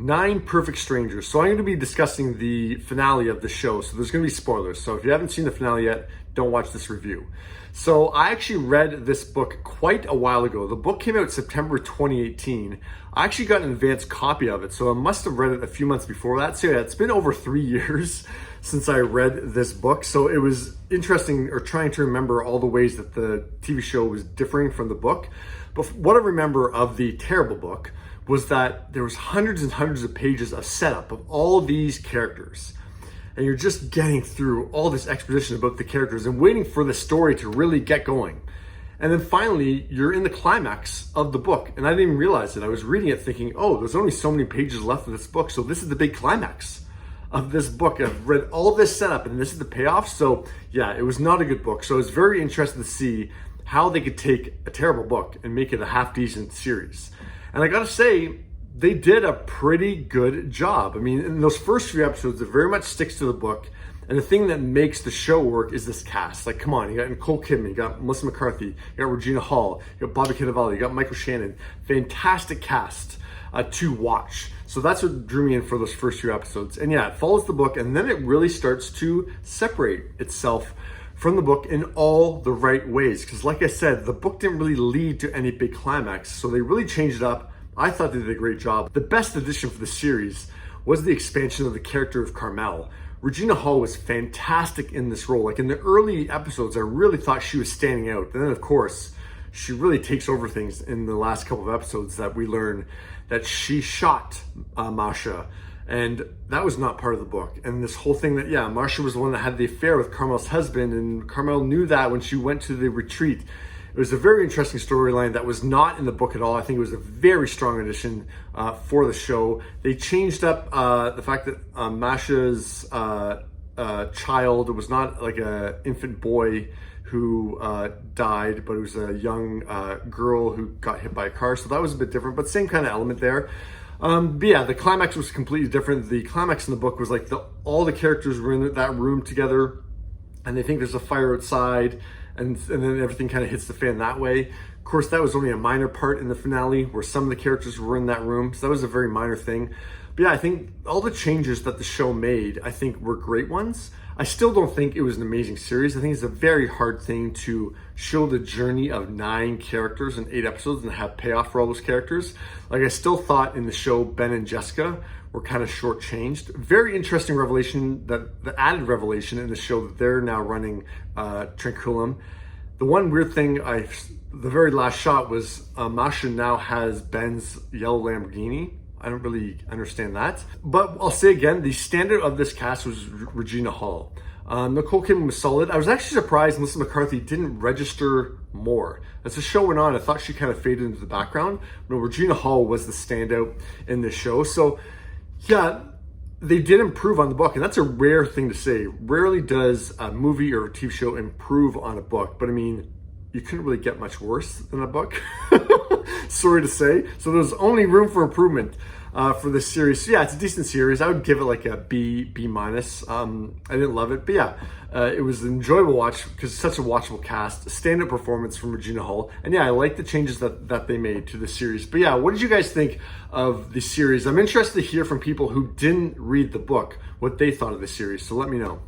Nine Perfect Strangers. So I'm going to be discussing the finale of the show. So there's going to be spoilers. So if you haven't seen the finale yet, don't watch this review. So I actually read this book quite a while ago. The book came out September 2018. I actually got an advanced copy of it. So I must have read it a few months before that. So yeah, it's been over 3 years since I read this book. So it was interesting, or trying to remember all the ways that the TV show was differing from the book. But what I remember of the terrible book was that there was hundreds and hundreds of pages of setup of all these characters. And you're just getting through all this exposition about the characters and waiting for the story to really get going. And then finally, you're in the climax of the book. And I didn't even realize it. I was reading it thinking, oh, there's only so many pages left of this book. So this is the big climax of this book. I've read all this setup and this is the payoff. So yeah, it was not a good book. So I was very interested to see how they could take a terrible book and make it a half-decent series. And I gotta say, they did a pretty good job. I mean, in those first few episodes, it very much sticks to the book. And the thing that makes the show work is this cast. Like, come on, you got Nicole Kidman, you got Melissa McCarthy, you got Regina Hall, you got Bobby Cannavale, you got Michael Shannon. Fantastic cast to watch. So that's what drew me in for those first few episodes. And yeah, it follows the book, and then it really starts to separate itself from the book in all the right ways. Because like I said, the book didn't really lead to any big climax. So they really changed it up. I thought they did a great job. The best addition for the series was the expansion of the character of Carmel. Regina Hall was fantastic in this role. Like in the early episodes, I really thought she was standing out. And then of course, she really takes over things in the last couple of episodes that we learn that she shot Masha. And that was not part of the book. And this whole thing that, yeah, Masha was the one that had the affair with Carmel's husband, and Carmel knew that when she went to the retreat. It was a very interesting storyline that was not in the book at all. I think it was a very strong addition for the show. They changed up the fact that Masha's child was not like an infant boy who died, but it was a young girl who got hit by a car. So that was a bit different, but same kind of element there. But yeah, the climax was completely different. The climax in the book was like all the characters were in that room together, and they think there's a fire outside, and then everything kind of hits the fan that way. Of course, that was only a minor part in the finale where some of the characters were in that room. So that was a very minor thing. But yeah, I think all the changes that the show made, I think were great ones. I still don't think it was an amazing series. I think it's a very hard thing to show the journey of 9 characters in 8 episodes and have payoff for all those characters. Like, I still thought in the show, Ben and Jessica were kind of shortchanged. Very interesting revelation, that the added revelation in the show that they're now running Tranquillum. The one weird thing, the very last shot was Masha now has Ben's yellow Lamborghini. I don't really understand that. But I'll say again, the standard of this cast was Regina Hall. Nicole Kidman was solid. I was actually surprised Melissa McCarthy didn't register more. As the show went on, I thought she kind of faded into the background. But Regina Hall was the standout in this show. So yeah, they did improve on the book. And that's a rare thing to say. Rarely does a movie or a TV show improve on a book. But I mean, you couldn't really get much worse than a book. Sorry to say. So there's only room for improvement for this series. So yeah, it's a decent series. I would give it like a B minus. I didn't love it, but yeah, it was an enjoyable watch because it's such a watchable cast. A stand-up performance from Regina Hall. And yeah, I like the changes that they made to the series. But yeah, what did you guys think of the series? I'm interested to hear from people who didn't read the book, what they thought of the series. So let me know.